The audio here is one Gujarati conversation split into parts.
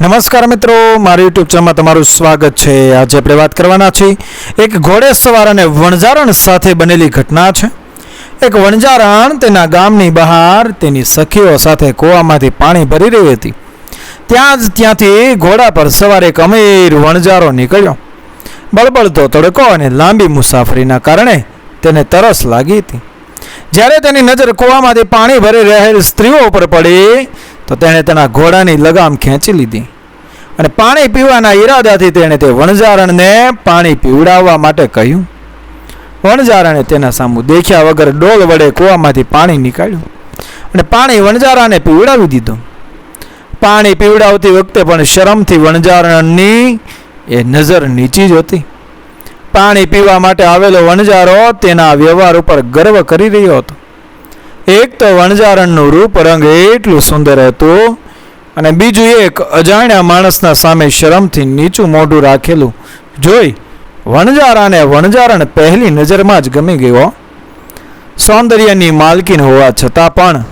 નમસ્કાર મિત્રો, મારી યુટ્યુબ ચેનલમાં તમારું સ્વાગત છે। આજે આપણે વાત કરવાના છીએ એક ઘોડેસવાર અને વણઝારણ સાથે બનેલી ઘટના છે। એક વણઝારણ તેના ગામની બહાર તેની સખીઓ સાથે કૂવામાંથી પાણી ભરી રહી હતી। ત્યાંથી ઘોડા પર સવાર એક અમીર વણઝારો નીકળ્યો। બળબળતો તડકો અને લાંબી મુસાફરીના કારણે તેને તરસ લાગી હતી। જ્યારે તેની નજર કૂવામાંથી પાણી ભરી રહેલ સ્ત્રીઓ ઉપર પડી તો તેણે તેના ઘોડાની લગામ ખેંચી લીધી અને પાણી પીવાના ઈરાદાથી તેણે તે વણઝારણને પાણી પીવડાવવા માટે કહ્યું। વણઝારણે તેના સામું દેખ્યા વગર ડોલ વડે કૂવામાંથી પાણી નીકાળ્યું અને પાણી વણઝારાને પીવડાવી દીધું। પાણી પીવડાવતી વખતે પણ શરમથી વણઝારણની એ નજર નીચી જ હતી। પાણી પીવા માટે આવેલો વણઝારો તેના વ્યવહાર ઉપર ગર્વ કરી રહ્યો હતો। એક તો વણઝારણનું રૂપ રંગ એટલું સુંદર હતું અને બીજું એક અજાણ્યા માણસના સામે શરમથી નીચું મોઢું રાખેલું જોઈ વણઝારાને વણઝારણ પહેલી નજરમાં જ ગમી ગયો। સૌંદર્યની માલકીન હોવા છતાં પણ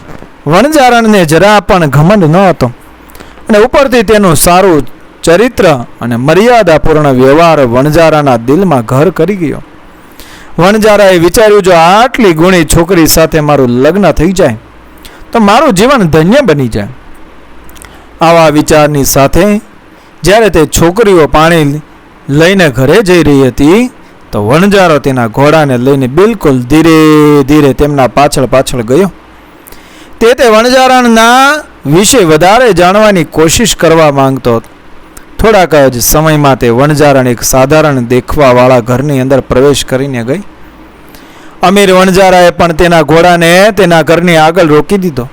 વણઝારણને જરા પણ ઘમંડ ન હતો અને ઉપરથી તેનું સારું ચરિત્ર અને મર્યાદાપૂર્ણ વ્યવહાર વણઝારાના દિલમાં ઘર કરી ગયો। વણઝારાએ વિચાર્યું, જો આટલી ગુણી છોકરી સાથે મારું લગ્ન થઈ જાય તો મારું જીવન ધન્ય બની જાય। આવા વિચારની સાથે જ્યારે તે છોકરીઓ પાણી લઈને ઘરે જઈ રહી હતી તો વણઝારો તેના ઘોડાને લઈને બિલકુલ ધીરે ધીરે તેમના પાછળ ગયો। તે વણઝારણના વિશે વધારે જાણવાની કોશિશ કરવા માંગતો હતો। થોડાક જ સમયમાં તે વણઝારણ એક સાધારણ દેખવાવાળા ઘરની અંદર પ્રવેશ કરીને ગઈ। અમીર વણઝારાએ પણ તેના ઘોડાને તેના ઘરની આગળ રોકી દીધો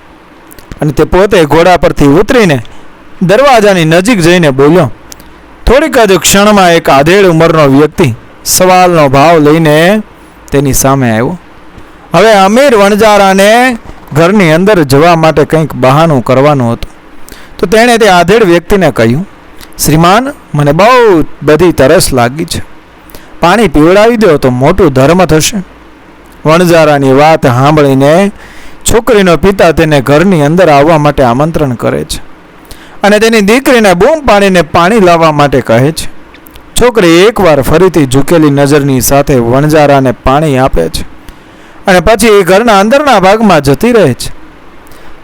અને તે પોતે ઘોડા પરથી ઉતરીને દરવાજાની નજીક જઈને બોલ્યો। થોડીક જ ક્ષણમાં એક આધેડ ઉંમરનો વ્યક્તિ સવાલનો ભાવ લઈને તેની સામે આવ્યો। હવે અમીર વણઝારાને ઘરની અંદર જવા માટે કંઈક બહાનું કરવાનું હતું તો તેણે તે આધેડ વ્યક્તિને કહ્યું, શ્રીમાન, મને બહુ બધી તરસ લાગી છે, પાણી પીવડાવી દો તો મોટું ધર્મ થશે। વણઝારાની વાત સાંભળીને છોકરીનો પિતા તેને ઘરની અંદર આવવા માટે આમંત્રણ કરે છે અને તેની દીકરીને બૂમ પાડીને પાણી લાવવા માટે કહે છે। છોકરી એકવાર ફરીથી ઝૂકેલી નજરની સાથે વણઝારાને પાણી આપે છે અને પછી ઘરના અંદરના ભાગમાં જતી રહે છે।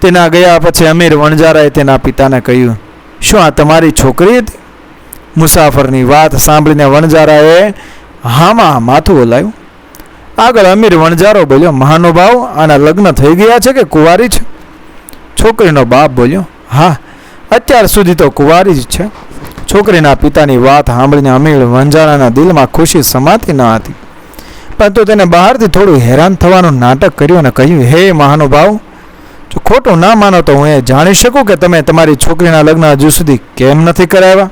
તેના ગયા પછી અમીર વણઝારાએ તેના પિતાને કહ્યું, શું આ તમારી છોકરી હતી? મુસાફરની વાત સાંભળીને વણઝારાએ હામાં માથું હલાવ્યું। આગળ અમીર વણઝારો બોલ્યો, મહાનુભાવ, આના લગ્ન થઈ ગયા છે કે કુંવારી છે? છોકરીનો બાપ બોલ્યો, હા, અત્યાર સુધી તો કુંવારી જ છે। છોકરીના પિતાની વાત સાંભળીને અમીર વણઝારાના દિલમાં ખુશી સમાતી ન હતી, પરંતુ તેને બહારથી થોડું હેરાન થવાનું નાટક કર્યું અને કહ્યું, હે મહાનુભાવ, જો ખોટું ના માનો તો હું એ જાણી શકું કે તમે તમારી છોકરીના લગ્ન હજુ સુધી કેમ નથી કરાવ્યા?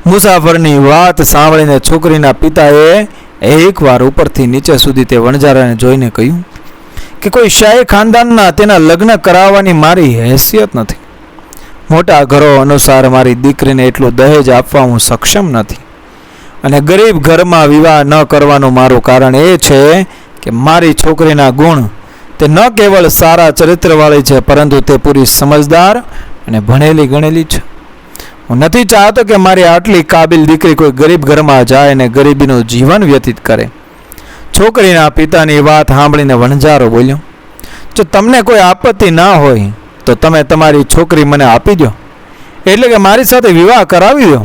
મુસાફરની વાત સાંભળીને છોકરીના પિતાએ એકવાર ઉપરથી નીચે સુધી તે વણઝારાને જોઈને કહ્યું કે કોઈ શાહી ખાનદાનના તેના લગ્ન કરાવવાની મારી હેસિયત નથી। મોટા ઘરો અનુસાર મારી દીકરીને એટલું દહેજ આપવા હું સક્ષમ નથી અને ગરીબ ઘરમાં વિવાહ ન કરવાનું મારું કારણ એ છે કે મારી છોકરીના ગુણ તે ન કેવળ સારા ચરિત્રવાળી છે પરંતુ તે પૂરી સમજદાર અને ભણેલી ગણેલી છે। હું નથી ચાહતો કે મારી આટલી કાબિલ દીકરી કોઈ ગરીબ ઘરમાં જાય અને ગરીબીનું જીવન વ્યતીત કરે। છોકરીના પિતાની વાત સાંભળીને વણઝારો બોલ્યો, જો તમને કોઈ આપત્તિ ના હોય તો તમે તમારી છોકરી મને આપી દો, એટલે કે મારી સાથે વિવાહ કરાવી દો।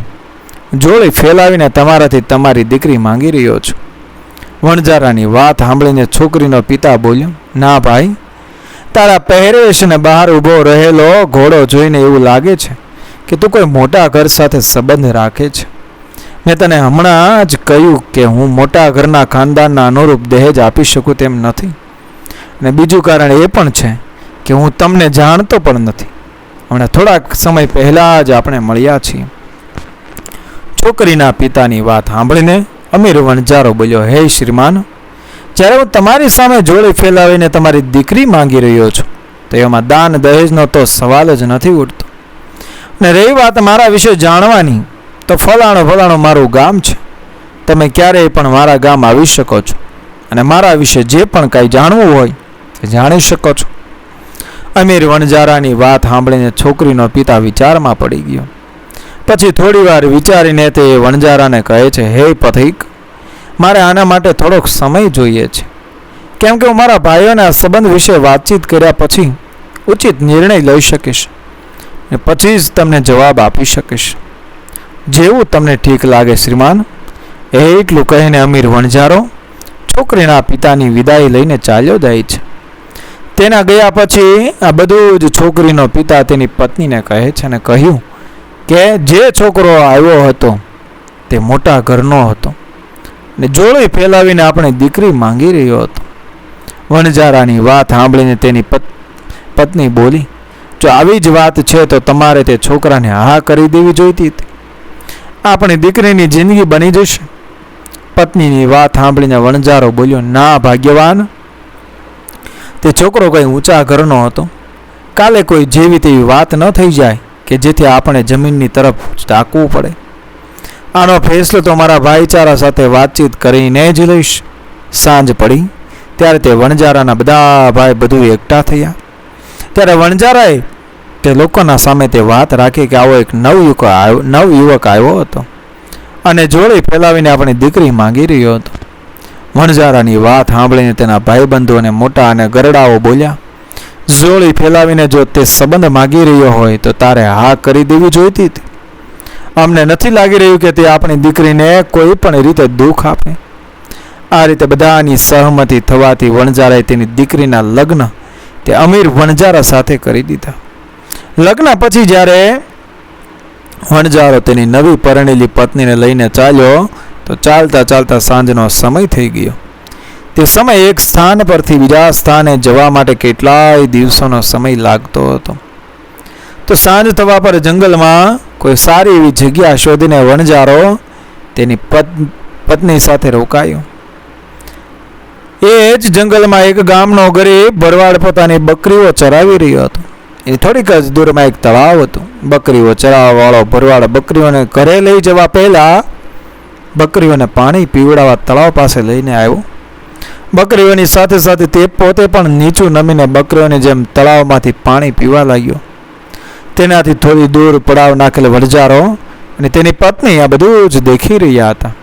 જોડી ફેલાવીને તમારાથી તમારી દીકરી માંગી રહ્યો છું। વણઝારાની વાત સાંભળીને છોકરીનો પિતા બોલ્યો, ના ભાઈ, તારા પહેરવેશને બહાર ઊભો રહેલો ઘોડો જોઈને એવું લાગે છે કે તું કોઈ મોટા ઘર સાથે સંબંધ રાખે છે। મેં તને હમણાં જ કહ્યું કે હું મોટા ઘરના ખાનદાનના અનુરૂપ દહેજ આપી શકું તેમ નથી અને બીજું કારણ એ પણ છે કે હું તમને જાણતો પણ નથી। હમણાં થોડાક સમય પહેલાં જ આપણે મળ્યા છીએ। છોકરીના પિતાની વાત સાંભળીને અમીર વણઝારો બોલ્યો, હે શ્રીમાન, જ્યારે હું તમારી સામે જોડી ફેલાવીને તમારી દીકરી માંગી રહ્યો છું તો એમાં દાન દહેજનો તો સવાલ જ નથી ઉઠતો અને રહી વાત મારા વિશે જાણવાની તો ફલાણું મારું ગામ છે। તમે ક્યારેય પણ મારા ગામ આવી શકો છો અને મારા વિશે જે પણ કાંઈ જાણવું હોય તે જાણી શકો છો। અમીર વણજારાની વાત સાંભળીને છોકરીનો પિતા વિચારમાં પડી ગયો. પછી થોડી વાર વિચારીને તે વણજારાને કહે છે, હે પથિક, મારે આના માટે થોડોક સમય જોઈએ છે, કેમ કે હું મારા ભાઈઓના સંબંધ વિશે વાતચીત કર્યા પછી ઉચિત નિર્ણય લઈ શકીશ અને પછી જ તમને જવાબ આપી શકીશ. જેવું તમને ઠીક લાગે શ્રીમાન. એટલું કહીને અમીર વણજારો છોકરીના પિતાની વિદાય લઈને ચાલ્યો જાય છે. તેના ગયા પછી આ બધું જ છોકરીનો પિતા તેની પત્નીને કહે છે અને કહ્યું કે જે છોકરો આવ્યો હતો તે મોટા ઘરનો હતો ને જોડી ફેલાવીને આપણી દીકરી માંગી રહ્યો હતો. વણજારાની વાત સાંભળીને તેની પત્ની બોલી, જો આવી જ વાત છે તો તમારે તે છોકરાને હા કરી દેવી જોઈતી હતી. આપણી દીકરીની જિંદગી બની જશે. પત્નીની વાત સાંભળીને વણજારો બોલ્યો, ના ભાગ્યવાન, તે છોકરો કંઈ ઊંચા ઘરનો હતો. કાલે કોઈ જેવી તેવી વાત ન થઈ જાય કે જેથી આપણે જમીનની તરફ ટાંકવું પડે. આનો ફેસલો તો મારા ભાઈચારા સાથે વાતચીત કરીને જ લઈશ. સાંજ પડી ત્યારે તે વણજારાના બધા ભાઈ બધું એકઠા થયા. ત્યારે વણજારાએ તે લોકોના સામે તે વાત રાખી કે આવો એક નવયુવક આવ્યો હતો અને જોડી ફેલાવીને આપણી દીકરી માંગી રહ્યો હતો. વણજારાની વાત સાંભળીને તેના ભાઈબંધુ અને મોટા અને ગરડાઓ બોલ્યા, જોડી ફેલાવીને જો તે સંબંધ માગી રહ્યો હોય તો તારે હા કરી દેવી જોઈતી હતી. અમને નથી લાગી રહ્યું કે તે આપણી દીકરીને કોઈ પણ રીતે દુઃખ આપે. આ રીતે બધાની સહમતી થવાથી વણજારાએ તેની દીકરીના લગ્ન તે અમીર વણજારા સાથે કરી દીધા. લગ્ન પછી જ્યારે વણજારો તેની નવી પરણેલી પત્નીને લઈને ચાલ્યો તો ચાલતા ચાલતા સાંજનો સમય થઈ ગયો. તે સમય એક સ્થાન પરથી બીજા સ્થાને જવા માટે કેટલાય દિવસોનો સમય લાગતો હતો. તો સાંજ થવા પર જંગલમાં કોઈ સારી એવી જગ્યા શોધીને વણજારો તેની પત્ની સાથે રોકાયો. એ જ જંગલમાં એક ગામનો ગરીબ ભરવાડ પોતાની બકરીઓ ચરાવી રહ્યો હતો. એની થોડીક જ દૂરમાં એક તળાવ હતું. બકરીઓ ચરાવવાવાળો ભરવાડ બકરીઓને ઘરે લઈ જવા પહેલાં બકરીઓને પાણી પીવડાવવા તળાવ પાસે લઈને આવ્યો. બકરીઓની સાથે સાથે તે પોતે પણ નીચું નમીને બકરીઓની જેમ તળાવમાંથી પાણી પીવા લાગ્યો. તેનાથી થોડી દૂર પડાવ નાખેલ વણજારો અને તેની પત્ની આ બધું જ દેખી રહ્યા હતા.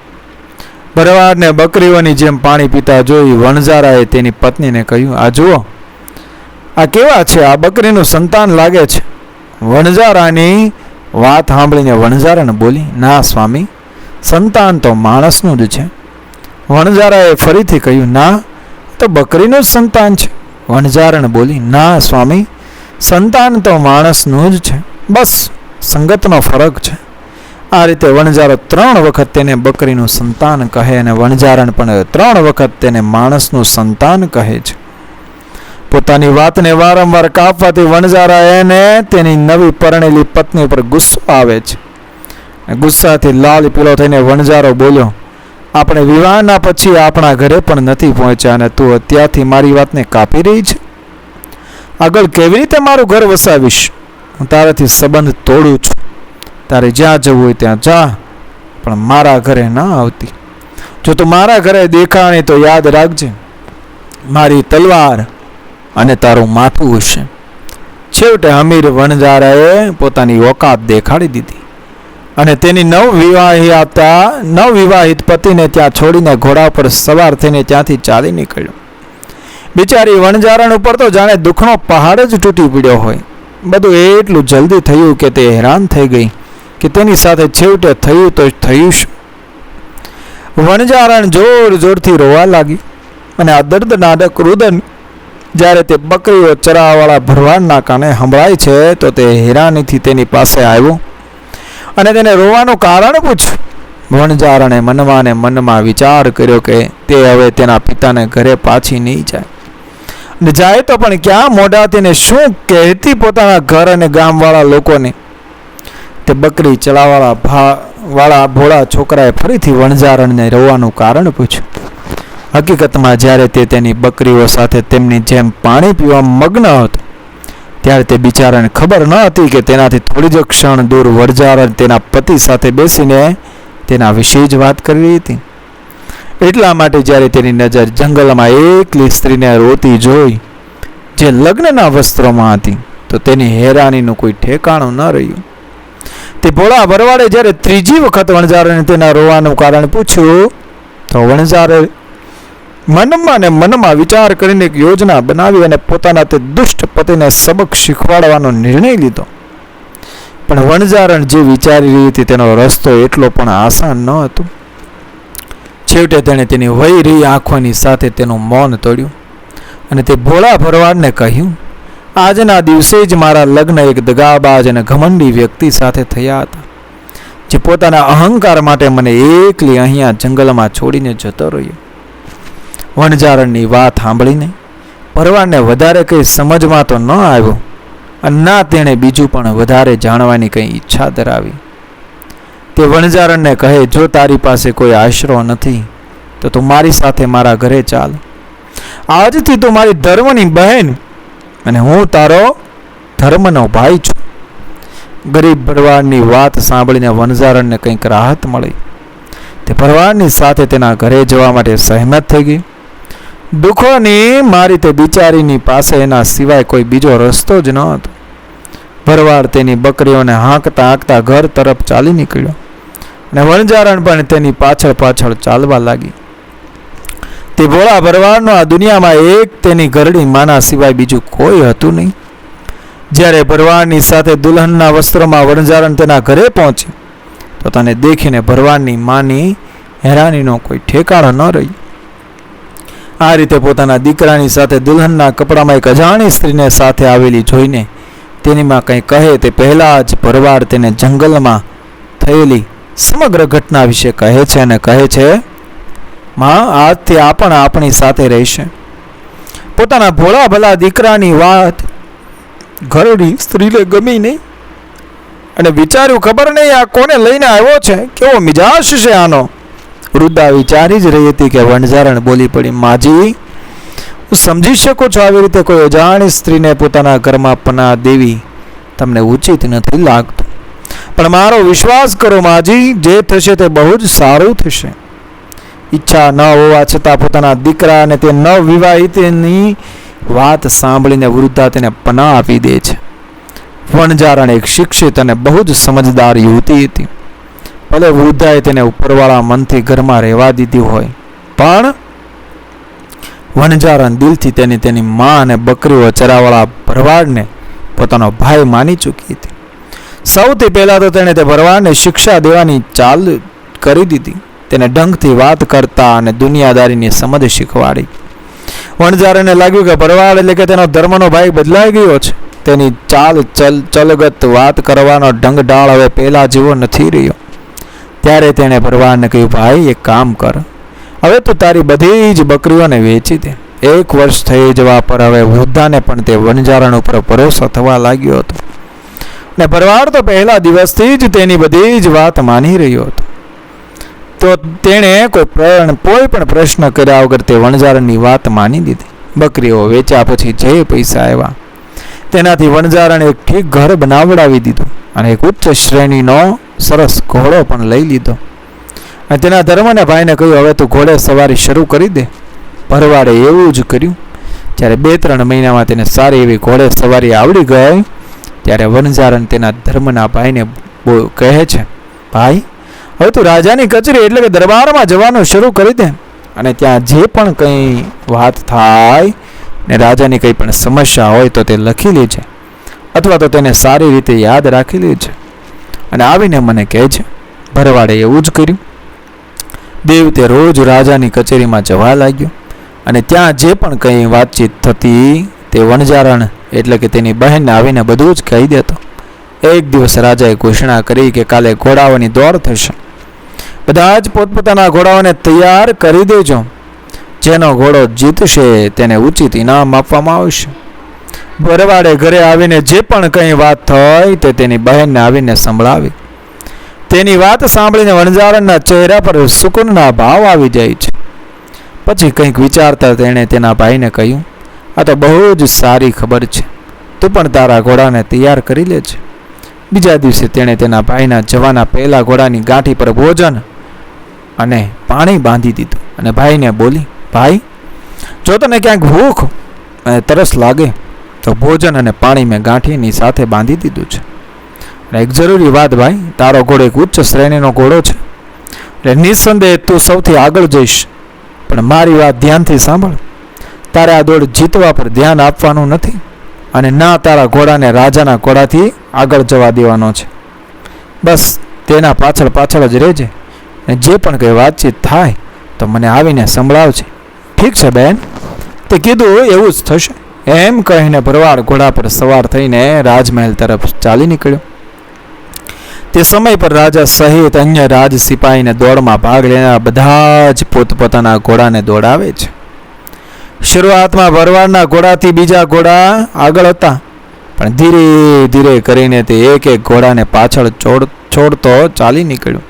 ભરવાડને બકરીઓની જેમ પાણી પીતા જોઈ વણજારાએ તેની પત્નીને કહ્યું, આ જુઓ, આ કેવા છે? આ બકરીનું સંતાન લાગે છે. વણજારાની વાત સાંભળીને વણજારાને બોલી, ના સ્વામી, સંતાન તો માણસનું જ છે. વણજારાએ ફરીથી કહ્યું, ના, તો બકરીનું જ સંતાન છે. વણજારાને બોલી, ના સ્વામી, સંતાન તો માણસનું જ છે, બસ સંગતનો ફરક છે. આ રીતે વણજારો 3 વખત તેને બકરીનું સંતાન કહે અને વણજારણ પણ 3 વખત તેને માણસનું સંતાન કહે છે. પોતાની વાતને વારંવાર કાપવાથી વણજારાને તેની નવી પરણેલી પત્ની પર ગુસ્સો આવે છે. ગુસ્સાથી લાલ પીળો થઈને વણજારો બોલ્યો, આપણે વિવાહના પછી આપણા ઘરે પણ નથી પહોંચ્યા અને તું અત્યારથી મારી વાતને કાપી રહી છે. આગળ કેવી રીતે મારું ઘર વસાવીશ? હું તારાથી સંબંધ તોડું છું. તારે જ્યાં જવું હોય ત્યાં જા, પણ મારા ઘરે ના આવતી. જો તું મારા ઘરે દેખાણી તો યાદ રાખજે, મારી તલવાર અને તારું માથું હશે. છેવટે અમીર વણજારાએ પોતાની ઓકાત દેખાડી દીધી અને તેની નવવિવાહિત પતિને ત્યાં છોડીને ઘોડા પર સવાર થઈને ત્યાંથી ચાલી નીકળ્યો. બિચારી વણજારણ ઉપર તો જાણે દુઃખનો પહાડ જ તૂટી પડ્યો હોય. બધું એટલું જલ્દી થયું કે તે હેરાન થઈ ગઈ કે તેની સાથે છેવટે થયું તો થયું શું. વણજારણ જોર જોરથી રોવા લાગી અને આ દર્દનાક રુદન જ્યારે તે બકરીઓ ચરાવવાળા ભરવાડના કાને સંભળાય છે તો તે હેરાનીથી તેની પાસે આવ્યો અને તેને રોવાનું કારણ પૂછ્યું. વણજારણે મનમાં વિચાર કર્યો કે તે હવે તેના પિતાને ઘરે પાછી નહીં જાય અને જાય તો પણ ક્યાં મોઢા તેને શું કહેતી પોતાના ઘર અને ગામવાળા લોકોને. તે બકરી ચલાવવાળા ભોળા છોકરાએ ફરીથી વણજારણને રોવાનું કારણ પૂછ્યું. હકીકતમાં જ્યારે તે તેની બકરીઓ સાથે તેમની જેમ પાણી પીવા મગ્ન હતો ત્યારે તે બિચારાને ખબર ન હતી કે તેનાથી થોડી જ ક્ષણ દૂર વણજારણ તેના પતિ સાથે બેસીને તેના વિશે જ વાત કરી હતી. એટલા માટે જ્યારે તેની નજર જંગલમાં એકલી સ્ત્રીને રોતી જોઈ જે લગ્નના વસ્ત્રોમાં હતી, તો તેની હેરાનીનું કોઈ ઠેકાણું ન રહ્યું. તે ભોળા ભરવાડે જ્યારે ત્રીજી વખત વણઝારાને તેના રોવાનું કારણ પૂછ્યું, તો વણઝારે મનમાં ને મનમાં વિચાર કરીને એક યોજના બનાવી અને પોતાના તે દુષ્ટ પતિને સબક શીખવાડવાનો નિર્ણય લીધો. પણ વણઝારણ જે વિચારી રહી હતી તેનો રસ્તો એટલો પણ આસાન ન હતો. છેવટે તેણે તેની વહી રહી આંખોની સાથે તેનું મૌન તોડ્યું અને તે ભોળા ભરવાડને કહ્યું, આજના દિવસે જ મારા લગ્ન એક દગાબાજ અને ઘમંડી વ્યક્તિ સાથે થયા હતા, જે પોતાના અહંકાર માટે મને એકલી અહીંયા જંગલમાં છોડીને જતો રહ્યો. વણઝારણની વાત સાંભળીને ભરવાડને વધારે કંઈ સમજમાં તો ન આવ્યો અને ના તેણે બીજું પણ વધારે જાણવાની કંઈ ઈચ્છા ધરાવી. તે વણઝારણને કહે, જો તારી પાસે કોઈ આશરો નથી તો તું મારી સાથે મારા ઘરે ચાલ. આજથી તું મારી ધર્મની બહેન અને હું તારો ધર્મનો ભાઈ છું. ગરીબ ભરવાડની વાત સાંભળીને વણઝારણને કંઈક રાહત મળી. તે ભરવાડની સાથે તેના ઘરે જવા માટે સહેમત થઈ ગઈ. દુઃખોની મારી તે બિચારીની પાસે એના સિવાય કોઈ બીજો રસ્તો જ ન હતો. ભરવાડ તેની બકરીઓને હાંકતા હાંકતા ઘર તરફ ચાલી નીકળ્યો અને વણઝારણ પણ તેની પાછળ પાછળ ચાલવા લાગી. તે ભોળા ભરવાડનો આ દુનિયામાં એક તેની ઘરડી માના સિવાય બીજું કોઈ હતું નહીં. જ્યારે ભરવાડની સાથે દુલ્હનના વસ્ત્રોમાં વણઝારણ તેના ઘરે પહોંચી, તો તને દેખીને ભરવાડની માની હેરાનીનો કોઈ ઠેકાણો ન રહ્યો. આ રીતે પોતાના દીકરાની સાથે દુલ્હનના કપડામાં એક અજાણી સ્ત્રીને સાથે આવેલી જોઈને તેનીમાં કંઈ કહે તે પહેલાં જ ભરવાડ તેને જંગલમાં થયેલી સમગ્ર ઘટના વિશે કહે છે અને કહે છે, માં, આજથી આપણી સાથે રહેશે. પોતાના ભોળા ભલા દીકરાની વાત ઘરડી સ્ત્રીને ગમી નહીં અને વિચાર્યું, ખબર નહીં આ કોને લઈને આવ્યો છે, કેવો મિજાજ છે આનો. વૃદ્ધા વિચારી જ રહી હતી કે વણઝારણ બોલી પડી, માજી, હું સમજી શકું છું આવી રીતે કોઈ અજાણી સ્ત્રીને પોતાના ઘરમાં પનાહ દેવી તમને ઉચિત નથી લાગતું, પણ મારો વિશ્વાસ કરો માજી, જે થશે તે બહુ જ સારું થશે. ઈચ્છા ન હોવા છતાં પોતાના દીકરા અને તે નવવિવાહિતની વાત સાંભળીને વૃદ્ધા તેને પનાહ આપી દે છે. વણઝારણ એક શિક્ષિત અને બહુ જ સમજદાર યુવતી હતી. ભલે વૃદ્ધાએ તેને ઉપરવાળા મનથી ઘરમાં રહેવા દીધી હોય, પણ વણઝારણ દિલથી તેની મા અને બકરીઓ ચરાવાળા ભરવાડને પોતાનો ભાઈ માની ચૂકી હતી. સૌથી પહેલાં તો તેણે તે ભરવાડને શિક્ષા દેવાની ચાલ કરી દીધી. તેને ઢંગથી વાત કરતા અને દુનિયાદારીની સમજ શીખવાડી. વણઝારણને લાગ્યું કે ભરવાડ એટલે કે તેનો ધર્મનો ભાઈ બદલાઈ ગયો છે. તેની ચલગત વાત કરવાનો ઢંગ ઢાળ હવે પહેલાં જેવો નથી રહ્યો. ત્યારે તેણે ભરવાડને કહ્યું, ભાઈ, એક કામ કર, હવે તો તારી બધી જ બકરીઓને વેચી દે. 1 વર્ષ થઈ જવા પર હવે વૃદ્ધાને પણ તે વણઝારણ ઉપર ભરોસો થવા લાગ્યો હતો અને ભરવાડ તો પહેલા દિવસથી જ તેની બધી જ વાત માની રહ્યો હતો. તો તેણે કોઈ પણ પ્રશ્ન કર્યા વગર તે વણઝારણની વાત માની લીધી. બકરીઓ વેચ્યા પછી જે પૈસા આવ્યા તેનાથી વણઝારણે એક ઠીક ઘર બનાવડાવી દીધું અને એક ઉચ્ચ શ્રેણીનો સરસ ઘોડો પણ લઈ લીધો અને તેના ધર્મના ભાઈને કહ્યું, હવે તું ઘોડે સવારી શરૂ કરી દે. ભરવાડે એવું જ કર્યું. જ્યારે 2-3 મહિનામાં તેને સારી એવી ઘોડે સવારી આવડી ગઈ, ત્યારે વણઝારણ તેના ધર્મના ભાઈને કહે છે, ભાઈ, હવે તું રાજાની કચેરી એટલે કે દરબારમાં જવાનું શરૂ કરી દે અને ત્યાં જે પણ કંઈ વાત થાય ને રાજાની કંઈ પણ સમસ્યા હોય તો તે લખી લેજે અથવા તો તેને સારી રીતે યાદ રાખી લેજે અને આવીને મને કહેજે. ભરવાડે એવું જ કર્યું. દેવ તે રોજ રાજાની કચેરીમાં જવા લાગ્યો અને ત્યાં જે પણ કંઈ વાતચીત થતી તે વણઝારણ એટલે કે તેની બહેનને આવીને બધું જ કહી દેતો. એક દિવસ રાજાએ ઘોષણા કરી કે કાલે ઘોડાઓની દોડ થશે. બધા જ પોતપોતાના ઘોડાઓને તૈયાર કરી દેજો. જેનો ઘોડો જીતશે તેને ઉચિત ઇનામ આપવામાં આવશે. ભરવાડે ઘરે આવીને જે પણ કંઈ વાત થઈ તે તેની બહેનને આવીને સંભળાવી. તેની વાત સાંભળીને વણઝારણના ચહેરા પર સુકૂનના ભાવ આવી જાય છે. પછી કંઈક વિચારતા તેણે તેના ભાઈને કહ્યું, આ તો બહુ જ સારી ખબર છે, તું પણ તારા ઘોડાને તૈયાર કરી લે છે. બીજા દિવસે તેણે તેના ભાઈના જવાના પહેલા ઘોડાની ગાંઠી પર ભોજન અને પાણી બાંધી દીધું અને ભાઈને બોલી, ભાઈ, જો તને ક્યાંક ભૂખ અને તરસ લાગે તો ભોજન અને પાણી મેં ગાંઠીની સાથે બાંધી દીધું છે. એક જરૂરી વાત ભાઈ, તારો ઘોડો એક ઉચ્ચ શ્રેણીનો ઘોડો છે, એટલે નિસ્સંદેહ તું સૌથી આગળ જઈશ. પણ મારી વાત ધ્યાનથી સાંભળ. તારે આ દોડ જીતવા પર ધ્યાન આપવાનું નથી અને ના તારા ઘોડાને રાજાના ઘોડાથી આગળ જવા દેવાનો છે. બસ તેના પાછળ પાછળ જ રહેજે અને જે પણ કંઈ વાતચીત થાય તો મને આવીને સંભળાવજે. ઠીક છે બેન? તે કીધું એવું જ થશે એમ કહીને ભરવાડ ઘોડા પર સવાર થઈને રાજમહેલ તરફ ચાલી નીકળ્યો. તે સમય પર રાજા સહિત અન્ય રાજ સિપાહીને દોડમાં ભાગ લેનાર બધા જ પોતપોતાના ઘોડાને દોડાવે છે. શરૂઆતમાં ભરવાડના ઘોડાથી બીજા ઘોડા આગળ હતા, પણ ધીરે ધીરે કરીને તે એક એક ઘોડાને પાછળ છોડતો ચાલી નીકળ્યો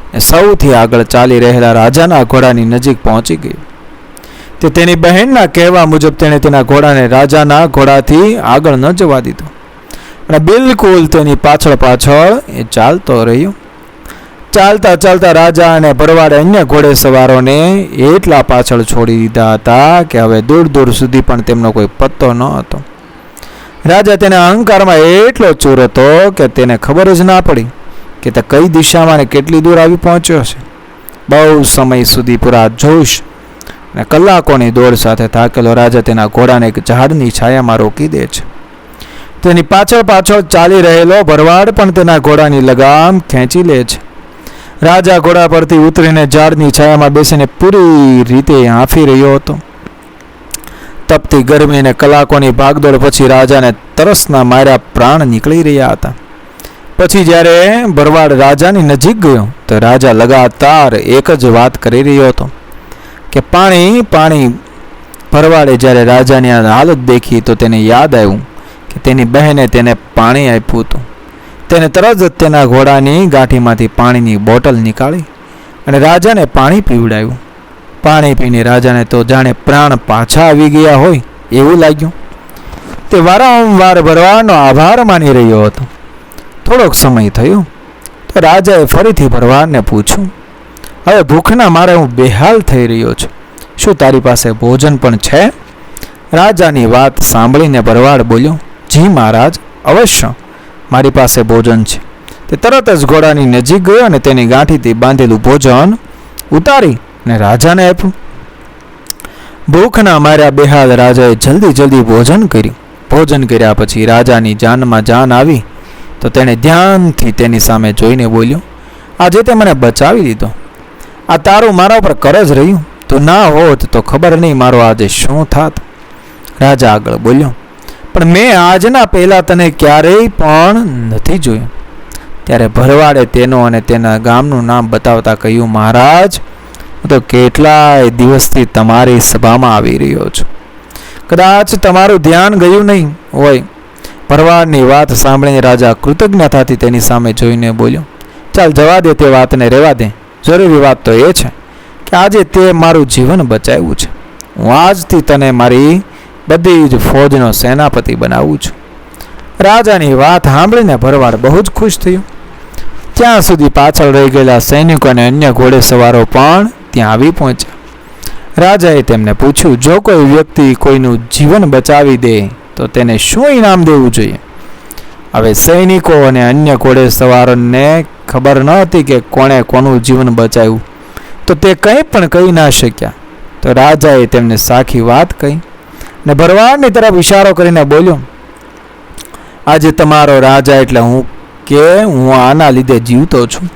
અને સૌથી આગળ ચાલી રહેલા રાજાના ઘોડાની નજીક પહોંચી ગયો. તે તેની બહેનના કહેવા મુજબ તેણે તેના ઘોડાને રાજાના ઘોડાથી આગળ ન જવા દીધો અને બિલકુલ તેની પાછળ પાછળ એ ચાલતો રહ્યો. ચાલતા ચાલતા રાજા અને ભરવાડે અન્ય ઘોડે સવારોને એટલા પાછળ છોડી દીધા હતા કે હવે દૂર દૂર સુધી પણ તેમનો કોઈ પત્તો ન હતો. રાજા તેના અહંકારમાં એટલો ચૂર હતો કે તેને ખબર જ ના પડી કે તે કઈ દિશામાં ને કેટલી દૂર આવી પહોંચ્યો છે. બહુ સમય સુધી પૂરા જોશ અને કલાકોની દોડ સાથે થાકેલો રાજા તેના ઘોડાને એક ઝાડની છાયામાં રોકી દે છે. તેની પાછળ પાછળ ચાલી રહેલો ભરવાડ પણ તેના ઘોડાની લગામ ખેંચી લે છે. રાજા ઘોડા પરથી ઉતરીને ઝાડની છાયામાં બેસીને પૂરી રીતે હાંફી રહ્યો હતો. તપતી ગરમી અને કલાકોની ભાગદોડ પછી રાજાને તરસના માર્યા પ્રાણ નીકળી રહ્યા હતા. પછી જ્યારે ભરવાડ રાજાની નજીક ગયો તો રાજા લગાતાર એક જ વાત કરી રહ્યો હતો કે પાણી પાણી. ભરવાડે જ્યારે રાજાની આ હાલત દેખી તો તેને યાદ આવ્યું કે તેની બહેને તેને પાણી આપ્યું હતું. તેને તરત જ તેના ઘોડાની ગાંઠીમાંથી પાણીની બોટલ નીકાળી અને રાજાને પાણી પીવડાવ્યું. પાણી પીને રાજાને તો જાણે પ્રાણ પાછા આવી ગયા હોય એવું લાગ્યું. તે વારંવાર ભરવાડનો આભાર માની રહ્યો હતો. થોડોક સમય થયો તો રાજાએ ફરીથી ભરવાડને પૂછ્યું, હવે ભૂખના મારે હું બેહાલ થઈ રહ્યો છું, શું તારી પાસે ભોજન પણ છે? રાજાની વાત સાંભળીને ભરવાડ બોલ્યો, જી મહારાજ, અવશ્ય મારી પાસે ભોજન છે. તે તરત જ ઘોડાની નજીક ગયો અને તેની ગાંઠીથી બાંધેલું ભોજન ઉતારી અને રાજાને આપ્યું. ભૂખના માર્યા બેહાલ રાજાએ જલ્દી જલ્દી ભોજન કર્યું. ભોજન કર્યા પછી રાજાની જાનમાં જાન આવી તો તેણે ધ્યાનથી તેની સામે જોઈને બોલ્યો, આજે તે મને બચાવી લીધો. આ તારું મારા ઉપર કરજ રહ્યું. તું ના હોત તો ખબર નહીં મારો આજે શું થાત. રાજા આગળ બોલ્યો, પણ મેં આજના પહેલાં તને ક્યારેય પણ નથી જોયો. ત્યારે ભરવાડે તેનો અને તેના ગામનું નામ બતાવતા કહ્યું, મહારાજ, હું તો કેટલાય દિવસથી તમારી સભામાં આવી રહ્યો છું. કદાચ તમારું ધ્યાન ગયું નહીં હોય. ભરવાડની વાત સાંભળીને રાજા કૃતજ્ઞતાથી તેની સામે જોઈને બોલ્યો, ચાલ જવા દે, તે વાતને રહેવા દે. જરૂરી વાત તો એ છે કે આજે તે મારું જીવન બચાવ્યું છે. હું આજથી તને મારી બધી જ ફોજનો સેનાપતિ બનાવું છું. રાજાની વાત સાંભળીને ભરવાડ બહુ જ ખુશ થયો. ત્યાં સુધી પાછળ રહી ગયેલા સૈનિકો અને અન્ય ઘોડે સવારો પણ ત્યાં આવી પહોંચ્યા. રાજાએ તેમને પૂછ્યું, જો કોઈ વ્યક્તિ કોઈનું જીવન બચાવી દે તો તેને શું ઇનામ દેવું જોઈએ? હવે સૈનિકો અને અન્ય ઘોડે સવારોને ખબર ન હતી કે કોણે કોનું જીવન બચાવ્યું, તો તે કંઈ પણ કહી ના શક્યા. તો રાજાએ તેમને સાખી વાત કહી અને ભરવાડની તરફ ઇશારો કરીને બોલ્યો, આજે તમારો રાજા એટલે હું આના લીધે જીવતો છું.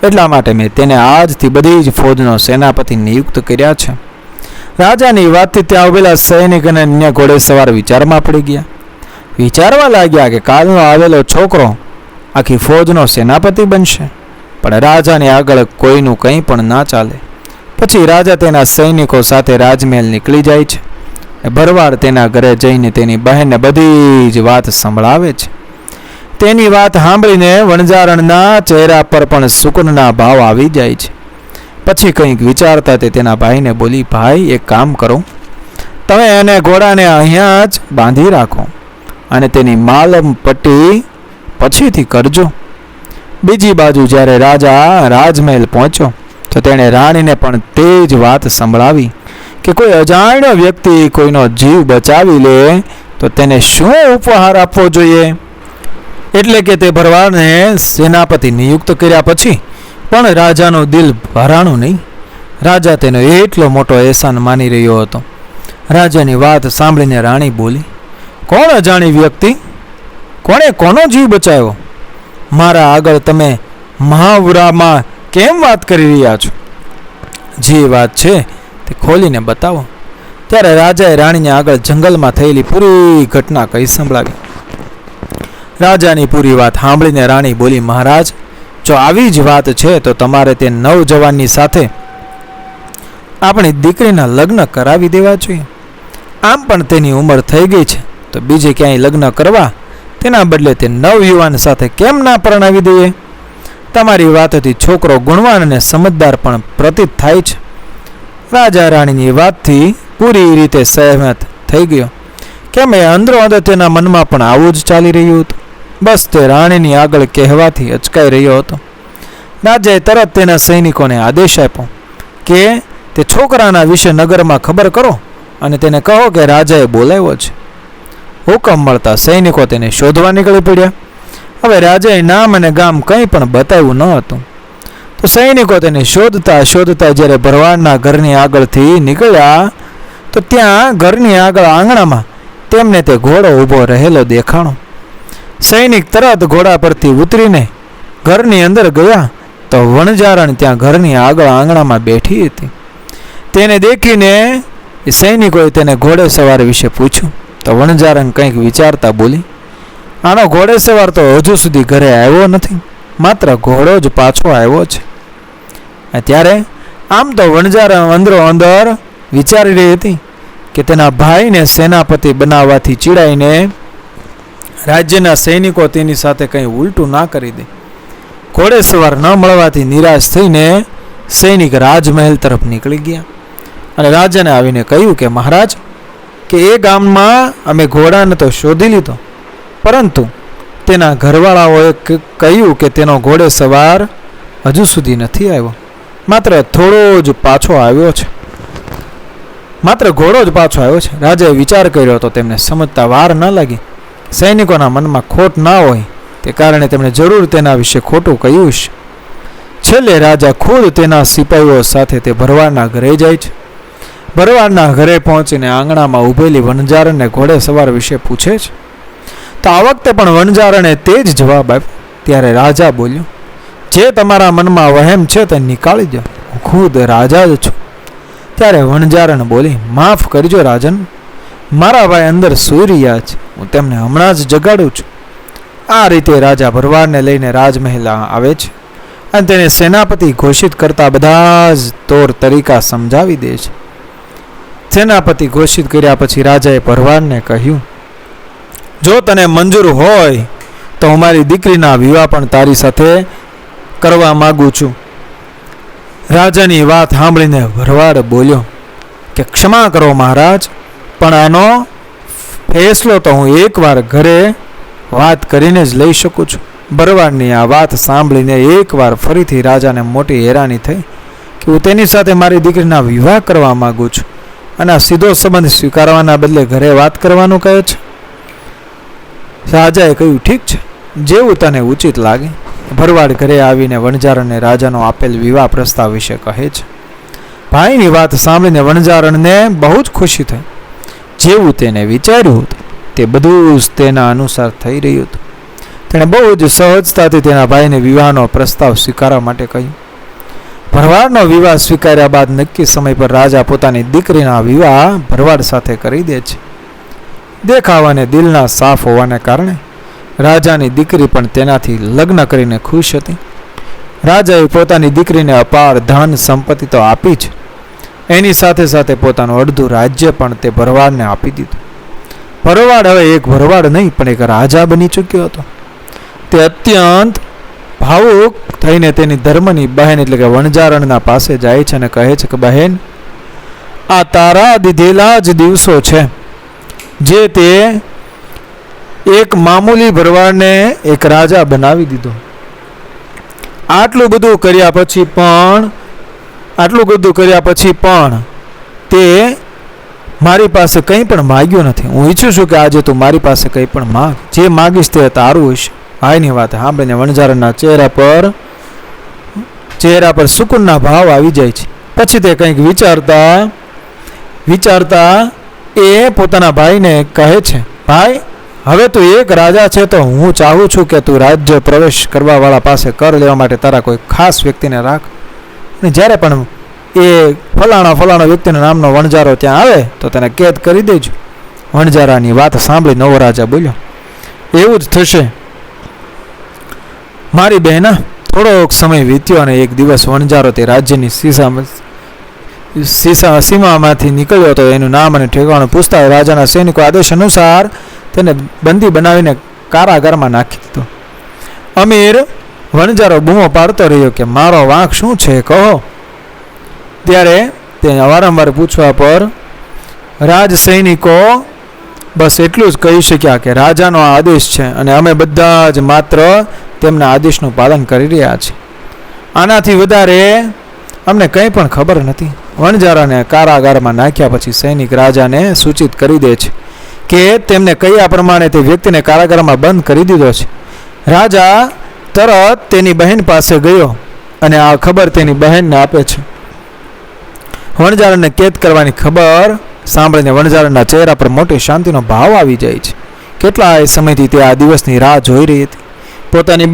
એટલા માટે મેં તેને આજથી બધી જ ફોજનો સેનાપતિ નિયુક્ત કર્યા છે. રાજાની વાતથી ત્યાં ઉભેલા સૈનિક અને અન્ય ઘોડે સવાર વિચારમાં પડી ગયા. વિચારવા લાગ્યા કે કાલનો આવેલો છોકરો આખી ફોજનો સેનાપતિ બનશે. પણ રાજાને આગળ કોઈનું કંઈ પણ ના ચાલે. પછી રાજા તેના સૈનિકો સાથે રાજમહેલ નીકળી જાય છે. ભરવાડ તેના ઘરે જઈને તેની બહેનને બધી જ વાત સંભળાવે છે. તેની વાત સાંભળીને વણજારણના ચહેરા પર પણ સુકૂનના ભાવ આવી જાય છે. પછી કંઈક વિચારતા તે તેના ભાઈને બોલી, ભાઈ, એક કામ કરો, તમે એને ઘોડાને અહીંયા જ બાંધી રાખો અને તેની માલમ પટ્ટી પછીથી કરજો. બીજી બાજુ જ્યારે રાજા રાજમહેલ પહોંચ્યો તો તેણે રાણીને પણ તે જ વાત સંભળાવી કે કોઈ અજાણ્યો વ્યક્તિ કોઈનો જીવ બચાવી લે તો તેને શું ઉપહાર આપવો જોઈએ? એટલે કે તે ભરવાડને સેનાપતિ નિયુક્ત કર્યા પછી પણ રાજાનું દિલ ભરાણું નહીં. રાજા તેનો એટલો મોટો એહસાન માની રહ્યો હતો. રાજાની વાત સાંભળીને રાણી બોલી, કોણ અજાણી વ્યક્તિ? કોણે કોનો જીવ બચાવ્યો? મારા આગળ તમે મહાવરામાં કેમ વાત કરી રહ્યા છો? જે વાત છે તે ખોલીને બતાવો. ત્યારે રાજાએ રાણીને આગળ જંગલમાં થયેલી પૂરી ઘટના કહી સંભળાવી. રાજાની પૂરી વાત સાંભળીને રાણી બોલી, મહારાજ, જો આવી જ વાત છે તો તમારે તે નવજવાનની સાથે આપણી દીકરીના લગ્ન કરાવી દેવા જોઈએ. આમ પણ તેની ઉંમર થઈ ગઈ છે તો બીજે ક્યાંય લગ્ન કરવા તેના બદલે તે નવયુવાન સાથે કેમ ના પરણાવી દઈએ? તમારી વાતથી છોકરો ગુણવાન અને સમજદાર પણ પ્રતીત થાય છે. રાજા રાણીની વાતથી પૂરી રીતે સહેમત થઈ ગયો. કેમ એ અંદરો અંદર તેના મનમાં પણ આવું જ ચાલી રહ્યું હતું. બસ તે રાણીની આગળ કહેવાથી અચકાઈ રહ્યો હતો. રાજાએ તરત તેના સૈનિકોને આદેશ આપ્યો કે તે છોકરાના વિશે નગરમાં ખબર કરો અને તેને કહો કે રાજાએ બોલાવ્યો છે. હુકમ મળતા સૈનિકો તેને શોધવા નીકળી પડ્યા. હવે રાજાએ નામ અને ગામ કંઈ પણ બતાવ્યું ન હતું. તો સૈનિકો તેને શોધતા શોધતા જ્યારે ભરવાડના ઘરની આગળથી નીકળ્યા તો ત્યાં ઘરની આગળ આંગણામાં તેમને તે ઘોડો ઊભો રહેલો દેખાણો. સૈનિક તરત ઘોડા પરથી ઉતરીને ઘરની અંદર ગયા તો વણજારણ ત્યાં ઘરની આગળ આંગણામાં બેઠી હતી. તેને દેખીને સૈનિકોએ તેને ઘોડેસવાર વિશે પૂછ્યું તો વણજારણ કંઈક વિચારતા બોલી, આનો ઘોડેસવાર તો હજુ સુધી ઘરે આવ્યો નથી, માત્ર ઘોડો જ પાછો આવ્યો છે. ત્યારે આમ તો વણજારણ અંદરો અંદર વિચારી રહી હતી કે તેના ભાઈને સેનાપતિ બનાવવાથી ચીડાઈને રાજ્યના સૈનિકો તેની સાથે કંઈ ઉલટું ના કરી દે. ઘોડેસવાર ન મળવાથી નિરાશ થઈને સૈનિક રાજમહેલ તરફ નીકળી ગયા અને રાજાને આવીને કહ્યું કે મહારાજ, કે એ ગામમાં અમે ઘોડાને તો શોધી લીધો, પરંતુ તેના ઘરવાળાઓએ કહ્યું કે તેનો ઘોડેસવાર હજુ સુધી નથી આવ્યો, માત્ર થોડો જ પાછો આવ્યો છે. માત્ર ઘોડો જ પાછો આવ્યો છે. રાજાએ વિચાર કર્યો તો તેમને સમજતા વાર ન લાગી. સૈનિકોના મનમાં ખોટ ના હોય તે કારણે તેમણે જરૂર તેના વિશે ખોટું કહ્યું છે. છેલ્લે રાજા ખુદ તેના સિપાહીઓ સાથે તે ભરવાડના ઘરે જાય છે. ભરવાડના ઘરે પહોંચીને આંગણામાં ઊભેલી વણજારણને ઘોડેસવાર વિશે પૂછે છે. તો આ વખતે પણ વણજારણે તે જ જવાબ આપ્યો. ત્યારે રાજા બોલ્યો, જે તમારા મનમાં વહેમ છે તે નીકાળી દો, હું ખુદ રાજા જ છું. ત્યારે વણજારણ બોલી, માફ કરજો રાજન, મારા ભાઈ અંદર સૂઈ રહ્યા છે, હું તેમને હમણાં જ જગાડું છું. આ રીતે રાજા ભરવાડને લઈને રાજમહેલ આવે છે અને તેને સેનાપતિ ઘોષિત કરતા બધા જ તોર તરીકા સમજાવી દે છે. સેનાપતિ ઘોષિત કર્યા પછી રાજાએ ભરવાડને કહ્યું, જો તને મંજૂર હોય તો હું મારી દીકરીના વિવાહ પણ તારી સાથે કરવા માગું છું. રાજાની વાત સાંભળીને ભરવાડ બોલ્યો કે ક્ષમા કરો મહારાજ, પણ આનો ફેસલો તો હું એકવાર ઘરે વાત કરીને જ લઈ શકું છું. ભરવાડની આ વાત સાંભળીને એકવાર ફરીથી રાજાને મોટી હેરાની થઈ કે હું તેની સાથે મારી દીકરીના વિવાહ કરવા માગું છું અને આ સીધો સંબંધ સ્વીકારવાના બદલે ઘરે વાત કરવાનું કહે છે. રાજાએ કહ્યું, ઠીક છે, જેવું તને ઉચિત લાગે. ભરવાડ ઘરે આવીને વણજારણને રાજાનો આપેલ વિવાહ પ્રસ્તાવ વિશે કહે છે. ભાઈની વાત સાંભળીને વણજારણને બહુ જ ખુશી થઈ. જેવું તેને વિચાર્યું હતું તે બધું જ તેના અનુસાર થઈ રહ્યું હતું. તેણે બહુ જ સહજતાથી તેના ભાઈને વિવાહનો પ્રસ્તાવ સ્વીકારવા માટે કહ્યું. ભરવાડનો વિવાહ સ્વીકાર્યા બાદ નક્કી સમય પર રાજા પોતાની દીકરીના વિવાહ ભરવાડ સાથે કરી દે છે. દેખાવ અને દિલના સાફ હોવાને કારણે રાજાની દીકરી પણ તેનાથી લગ્ન કરીને ખુશ હતી. રાજાએ પોતાની દીકરીને અપાર ધન સંપત્તિ તો આપી જ, એની સાથે સાથે પોતાનું અડધું રાજ્ય પણ તે ભરવાડને આપી દીધું. ભરવાડ હવે એક ભરવાડ નહીં પણ એક રાજા બની ચૂક્યો હતો. તે અત્યંત ભાવુક થઈને તેની ધર્મની બહેન એટલે કે વણજારણના પાસે જાય છે અને કહે છે કે બહેન, આ તારા દીધેલા જ દિવસો છે જે તે એક મામૂલી ભરવાડને એક રાજા બનાવી દીધો. આટલું બધું કર્યા પછી પણ તે મારી પાસે કંઈ પણ માગ્યું નથી. હું ઈચ્છું છું કે આજે તું મારી પાસે કંઈ પણ માગ, જે માગીશ તે તારું હશે. ભાઈની વાત સાંભળીને વણઝારાના ચહેરા પર સુકૂનના ભાવ આવી જાય છે. પછી તે કંઈક વિચારતા એ પોતાના ભાઈને કહે છે, ભાઈ, હવે તું એક રાજા છે તો હું ચાહું છું કે તું રાજ્ય પ્રવેશ કરવાવાળા પાસે કર લેવા માટે તારા કોઈ ખાસ વ્યક્તિને રાખ, અને જ્યારે પણ એ ફલાણા વ્યક્તિના નામનો વણઝારો ત્યાં આવે તો તેને કેદ કરી દેજો. વણઝારાની વાત સાંભળી નવો રાજા બોલ્યો, એવું જ થશે મારી બહેના. થોડોક સમય વીત્યો અને એક દિવસ વણઝારો તે રાજ્યની સીમામાંથી નીકળ્યો હતો. એનું નામ અને ઠેકાણું પૂછતા રાજાના સૈનિકો આદેશ અનુસાર તેને બંદી બનાવીને કારાગારમાં નાખી દીધો. અમીર વણઝારો બૂમો પાડતો રહ્યો કે મારો વાંક શું છે, કહો. ત્યારે તે વારંવાર પૂછવા પર રાજ સૈનિકો બસ એટલું જ કહી શક્યા કે રાજાનો આ આદેશ છે અને અમે બધા જ માત્ર તેમના આદેશનું પાલન કરી રહ્યા છીએ. આનાથી વધારે અમને કંઈ પણ ખબર નથી. વણઝારાને કારાગારમાં નાખ્યા પછી સૈનિક રાજાને સૂચિત કરી દે છે કે તેમને કહ્યા પ્રમાણે તે વ્યક્તિને કારાગારમાં બંધ કરી દીધો છે. રાજા તરત તેની બહેન પાસે ગયો અને આ ખબર તેની બહેનને આપે છે. વણઝારાને કેદ કરવાની ખબર સાંભળીને વણઝારાના ચહેરા પર મોટી શાંતિનો ભાવ આવી જાય છે. કેટલાય સમયથી તે આ દિવસની રાહ જોઈ રહી હતી. પોતાની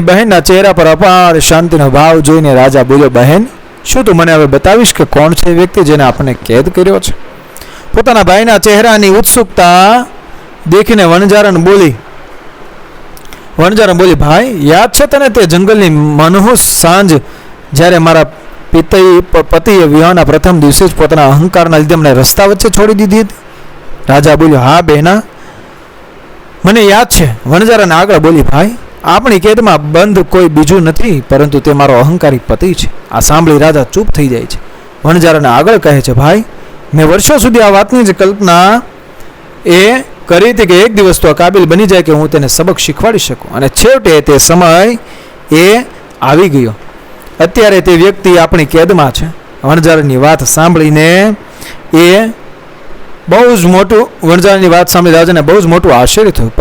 બહેનના ચહેરા પર અપાર શાંતિનો ભાવ જોઈને રાજા બોલ્યો, બહેન, શું તું મને હવે બતાવીશ કે કોણ છે એ વ્યક્તિ જેને આપણને કેદ કર્યો છે? પોતાના ભાઈના ચહેરાની ઉત્સુકતા દેખીને વણઝારાને બોલી, ભાઈ, યાદ છે તને તે જંગલની મનહૂસ સાંજ જ્યારે મારા પતિએ વિવાહના પ્રથમ દિવસે જ પોતાના અહંકારના લીધે મને રસ્તા વચ્ચે છોડી દીધી હતી? રાજા બોલ્યો, હા બહેના, મને યાદ છે. વણઝારાને આગળ બોલી, ભાઈ, આપણી કેદમાં બંધ કોઈ બીજું નથી પરંતુ તે મારો અહંકારી પતિ છે. આ સાંભળી રાજા ચૂપ થઈ જાય છે. વણઝારાને આગળ કહે છે, ભાઈ, મેં વર્ષો સુધી આ વાતની જ કલ્પના એ કરી હતી કે એક દિવસ તો કાબિલ બની જાય કે હું તેને સબક શીખવાડી શકું, અને છેવટે તે સમય એ આવી ગયો. અત્યારે તે વ્યક્તિ આપણી કેદમાં છે. વણઝારાની વાત સાંભળીને રાજાને બહુ જ મોટું આશ્ચર્ય થયું,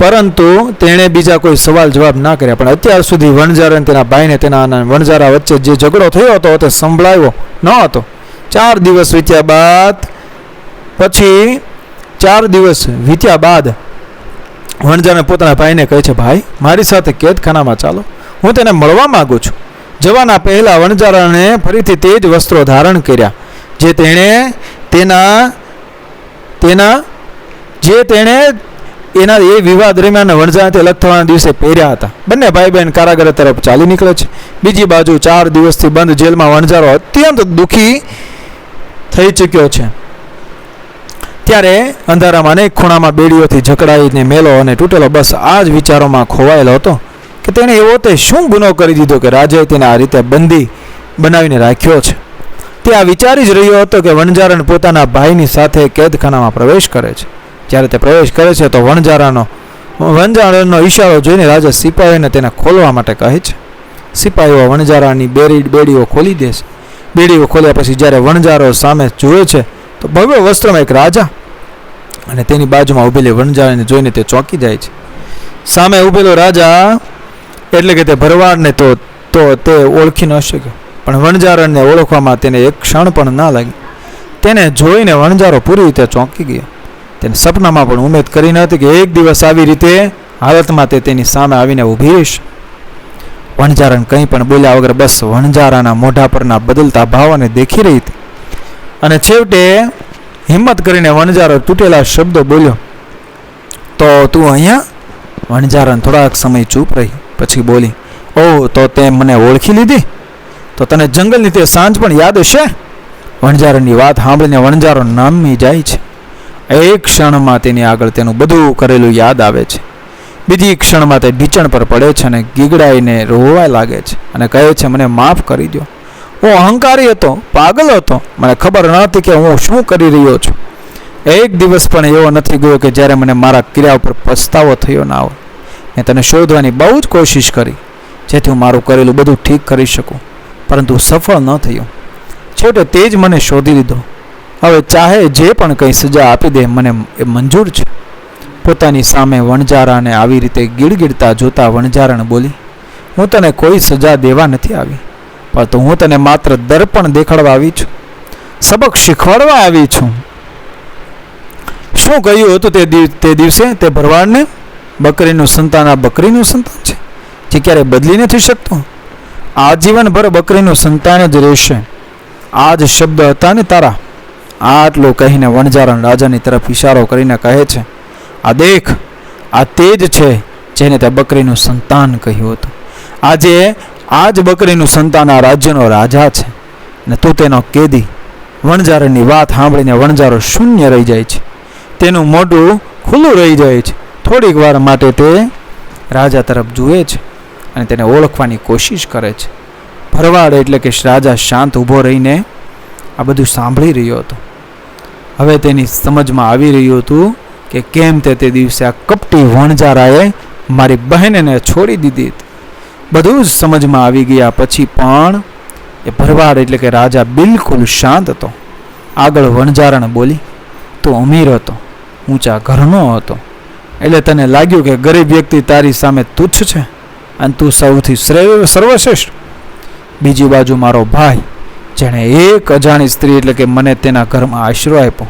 પરંતુ તેણે બીજા કોઈ સવાલ જવાબ ના કર્યા. પણ અત્યાર સુધી વણઝારા અને તેના ભાઈને તેના વણઝારા વચ્ચે જે ઝઘડો થયો હતો તે સંભળાયો ન હતો. 4 દિવસ વીત્યા બાદ વણઝારા પોતાના ભાઈને કહે છે, ભાઈ, મારી સાથે કેદખાનામાં ચાલો, હું તેને મળવા માંગુ છું. જવાના પહેલા વણઝારાને ફરીથી તે જ વસ્ત્રો ધારણ કર્યા જે તેણે એના એ વિવાહ દરમિયાન વણઝારાને અલગ થવાના દિવસે પહેર્યા હતા. બંને ભાઈ બહેન કારાગાર તરફ ચાલી નીકળે છે. બીજી બાજુ 4 દિવસથી બંધ જેલમાં વણઝારો અત્યંત દુઃખી થઈ ચૂક્યો છે. ત્યારે અંધારામાં અનેક ખૂણામાં બેડીઓથી જકડાઈને મેલો અને તૂટેલો બસ આ જ વિચારોમાં ખોવાયેલો હતો કે તેણે એવો તે શું ગુનો કરી દીધો કે રાજાએ તેને આ રીતે બંદી બનાવીને રાખ્યો છે. તે આ વિચારી જ રહ્યો હતો કે વણઝારાને પોતાના ભાઈની સાથે કેદખાનામાં પ્રવેશ કરે છે. જ્યારે તે પ્રવેશ કરે છે તો વણઝારાનો ઈશારો જોઈને રાજા સિપાહીઓને તેને ખોલવા માટે કહે છે. સિપાહીઓ વણઝારાની બેડીઓ ખોલી દે છે. બેડીઓ ખોલ્યા પછી જ્યારે વણઝારો સામે જુએ છે તો ભવ્ય વસ્ત્રમાં એક રાજા અને તેની બાજુમાં ઊભેલી વણઝારાને જોઈને તે ચોંકી જાય છે. સામે ઊભેલો રાજા એટલે કે તે ભરવાડને તો તે ઓળખી ન શક્યો, પણ વણઝારાને ઓળખવામાં તેને એક ક્ષણ પણ ના લાગી. તેને જોઈને વણઝારો પૂરી રીતે ચોંકી ગયો. તેને સપનામાં પણ ઉમેદ કરી ન હતી કે એક દિવસ આવી રીતે હાલતમાં તે તેની સામે આવીને ઊભી રહેશે. વણઝારાને કંઈ પણ બોલ્યા વગર બસ વણઝારાના મોઢા પરના બદલતા ભાવોને દેખી રહી હતી. અને છેવટે હિંમત કરીને વણઝારો તૂટેલા શબ્દો બોલ્યો, તો તું અહીંયા? વણઝારાને થોડાક સમય ચૂપ રહી, પછી બોલી, ઓહ, તો તે મને ઓળખી લીધી? તો તને જંગલની તે સાંજ પણ યાદ હશે? વણઝારાની વાત સાંભળીને વણઝારો નામી જાય છે. એક ક્ષણમાં તેની આગળ તેનું બધું કરેલું યાદ આવે છે. બીજી ક્ષણમાં તે ઢીચણ પર પડે છે અને ગીગડાઈને રોવા લાગે છે અને કહે છે, મને માફ કરી દો. હું અહંકારી હતો, પાગલ હતો. મને ખબર ન હતી કે હું શું કરી રહ્યો છું. એક દિવસ પણ એવો નથી ગયો કે જ્યારે મને મારા ક્રિયા ઉપર પસ્તાવો થયો ના હોય. મેં તને શોધવાની બહુ જ કોશિશ કરી જેથી હું મારું કરેલું બધું ઠીક કરી શકું, પરંતુ સફળ ન થયો. છેવટે તે જ મને શોધી લીધો. હવે ચાહે જે પણ કંઈ સજા આપી દે, મને એ મંજૂર છે. પોતાની સામે વણજારાને આવી રીતે ગીડગીડતા જોતા વણજારણ બોલી, હું તને કોઈ સજા દેવા નથી આવી, પરંતુ હું તને માત્ર દર્પણ દેખાડવા આવી છું, સબક શીખવાડવા આવી છું. શું કહ્યું હતું તે દિવસે તે ભરવાડને? બકરીનું સંતાન આ બકરીનું સંતાન છે, જે ક્યારે બદલી નથી શકતું. આજીવનભર બકરીનું સંતાન જ રહેશે. આ જ શબ્દ હતા ને તારા. આટલું કહીને વણજારણ રાજાની તરફ ઇશારો કરીને કહે છે, આ દેખ, આ તે જ છે જેને તે બકરીનું સંતાન કહ્યું હતું. આજે આ જ બકરીનું સંતાન આ રાજ્યનો રાજા છે, અને તું તેનો કેદી. વણજારણની વાત સાંભળીને વણજારો શૂન્ય રહી જાય છે. તેનું મોઢું ખુલ્લું રહી જાય છે. થોડીક વાર માટે તે રાજા તરફ જુએ છે અને તેને ઓળખવાની કોશિશ કરે છે. ભરવાડ એટલે કે રાજા શાંત ઊભો રહીને આ બધું સાંભળી રહ્યો હતો. હવે તેની સમજમાં આવી રહ્યું હતું કે કેમ તે દિવસે આ કપટી વણજારાએ મારી બહેનને છોડી દીધી હતી. બધું જ સમજમાં આવી ગયા પછી પણ એ ભરવાડ એટલે કે રાજા બિલકુલ શાંત હતો. આગળ વણજારણ બોલી, તું અમીર હતો, ઊંચા ઘરનો હતો, એટલે તને લાગ્યું કે ગરીબ વ્યક્તિ તારી સામે તુચ્છ છે અને તું સૌથી સર્વશ્રેષ્ઠ. બીજી બાજુ મારો ભાઈ, જેણે એક અજાણી સ્ત્રી એટલે કે મને તેના ઘરમાં આશરો આપ્યો,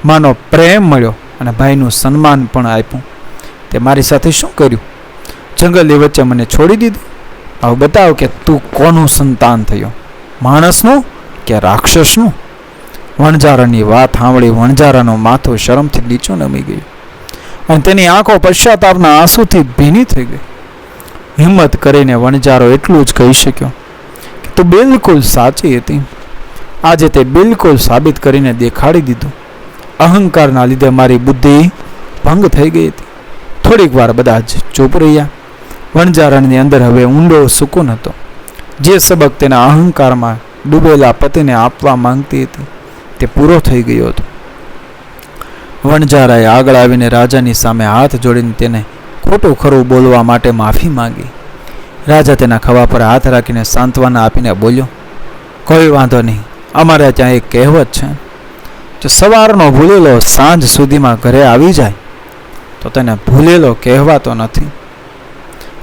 માનો પ્રેમ મળ્યો અને ભાઈનું સન્માન પણ આપ્યું, તે મારી સાથે શું કર્યું? જંગલની વચ્ચે મને છોડી દીધું. હવે બતાવ કે તું કોનું સંતાન થયો, માણસનું કે રાક્ષસનું? વણજારાની વાત સાંભળી વણજારાનું માથું શરમથી નીચું નમી ગયું અને તેની આંખો પશ્ચાતાપના આંસુથી ભીની થઈ ગઈ. હિંમત કરીને વણજારો એટલું જ કહી શક્યો કે તું બિલકુલ સાચી હતી. આજે તે બિલકુલ સાબિત કરીને દેખાડી દીધું. અહંકારના લીધે મારી બુદ્ધિ ભંગ થઈ ગઈ હતી. થોડીક વાર બધા જ ચૂપ રહ્યા. વણજારણની અંદર હવે ઊંડો સુકૂન હતો. જે સબક તેના અહંકારમાં ડૂબેલા પતિને આપવા માંગતી હતી તે પૂરો થઈ ગયો હતો. વણજારાએ આગળ આવીને રાજાની સામે હાથ જોડીને તેને ખોટું ખરું બોલવા માટે માફી માંગી. રાજા તેના ખભા પર હાથ રાખીને સાંત્વના આપીને બોલ્યો, કોઈ વાંધો નહીં, અમારે ત્યાં એક કહેવત છે, જો સવારનો ભૂલેલો સાંજ સુધીમાં ઘરે આવી જાય તો તેને ભૂલેલો કહેવાતો નથી.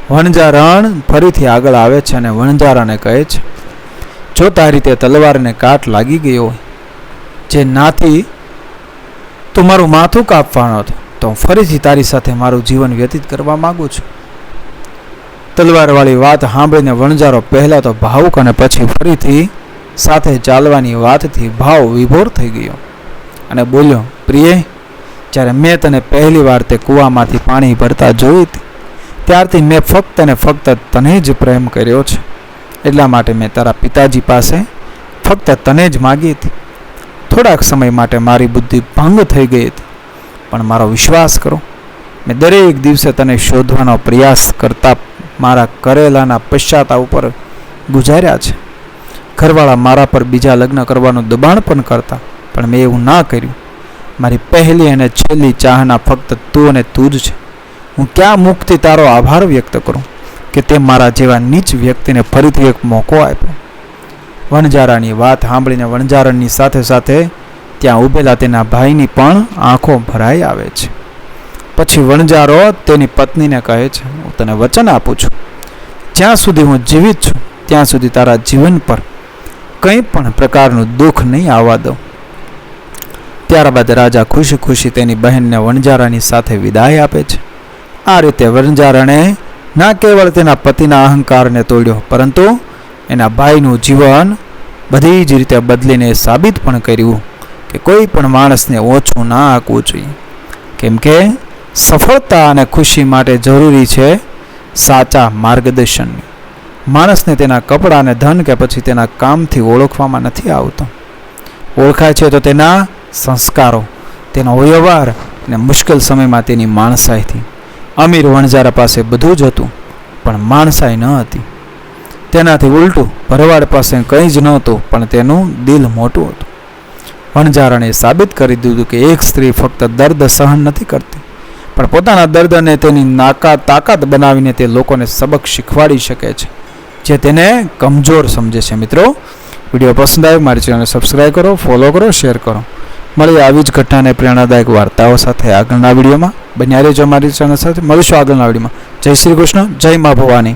વણજારણ ફરીથી આગળ આવે છે અને વણજારાને કહે છે, જો તારી તે તલવારને કાટ લાગી ગયો હોય, જે નાથી તું મારું માથું કાપવાનો હતો, તો હું ફરીથી તારી સાથે મારું જીવન વ્યતીત કરવા માગું છું. તલવારવાળી વાત સાંભળીને વણજારો પહેલાં તો ભાવુક અને પછી ફરીથી સાથે ચાલવાની વાતથી ભાવ વિભોર થઈ ગયો અને બોલ્યો, પ્રિય, જ્યારે મેં તને પહેલી વાર તે કૂવામાંથી પાણી ભરતા જોઈ હતી ત્યારથી મેં ફક્ત અને ફક્ત તને જ પ્રેમ કર્યો છે. એટલા માટે મેં તારા પિતાજી પાસે ફક્ત તને જ માગી હતી. થોડાક સમય માટે મારી બુદ્ધિ ભંગ થઈ ગઈ હતી, પણ મારો વિશ્વાસ કરો, મેં દરેક દિવસે તને શોધવાનો પ્રયાસ કરતા મારા કરેલાના પશ્ચાતાપ ઉપર ગુજાર્યા છે. ઘરવાળા મારા પર બીજા લગ્ન કરવાનું દબાણ પણ કરતા, પણ મેં એવું ના કર્યું. મારી પહેલી અને છેલ્લી ચાહના ફક્ત તું અને તું જ છે. હું ક્યાં મુખથી તારો આભાર વ્યક્ત કરું કે તે મારા જેવા નીચ વ્યક્તિને ફરીથી એક મોકો આપ્યો. વણજારાની વાત સાંભળીને વણજારણની સાથે સાથે ત્યાં ઊભેલા તેના ભાઈની પણ આંખો ભરાઈ આવે છે. પછી વણજારો તેની પત્નીને કહે છે, હું તને વચન આપું છું, જ્યાં સુધી હું જીવિત છું ત્યાં સુધી તારા જીવન પર કંઈ પણ પ્રકારનું દુઃખ નહીં આવવા દઉં. ત્યારબાદ રાજા ખુશી ખુશી તેની બહેનને વણજારાની સાથે વિદાય આપે છે. આ રીતે વણજારણે ના કેવળ તેના પતિના અહંકારને તોડ્યો, પરંતુ એના ભાઈનું જીવન બધી જ રીતે બદલીને સાબિત પણ કર્યું કે કોઈ પણ માણસને ઓછું ના આંકવું જોઈએ, કેમ કે સફળતા અને ખુશી માટે જરૂરી છે સાચા માર્ગદર્શનની. માણસને તેના કપડાં અને ધન કે પછી તેના કામથી ઓળખવામાં નથી આવતો. ઓળખાય છે તો તેના સંસ્કારો, તેનો વ્યવહાર અને મુશ્કેલ સમયમાં તેની માણસાઈથી. અમીર વણજારા પાસે બધું જ હતું, પણ માણસાઈ ન હતી. તેનાથી ઉલટું ભરવાડ પાસે કંઈ જ નહોતું, પણ તેનું દિલ મોટું હતું. વણજારાને સાબિત કરી દીધું કે એક સ્ત્રી ફક્ત દર્દ સહન નથી કરતી, પણ પોતાના દર્દને તેની તાકાત બનાવીને તે લોકોને સબક શીખવાડી શકે છે જે તેને કમજોર સમજે છે. મિત્રો, વિડીયો પસંદ આવે મારી ચેનલને સબસ્ક્રાઈબ કરો, ફોલો કરો, શેર કરો. મળીએ આવી જ ઘટનાને પ્રેરણાદાયક વાર્તાઓ સાથે આગળના વિડીયોમાં. બન્યા રહેજો અમારી ચેનલ સાથે. મળીશું આગળના વિડીયોમાં. જય શ્રી કૃષ્ણ, જય મા ભવાની.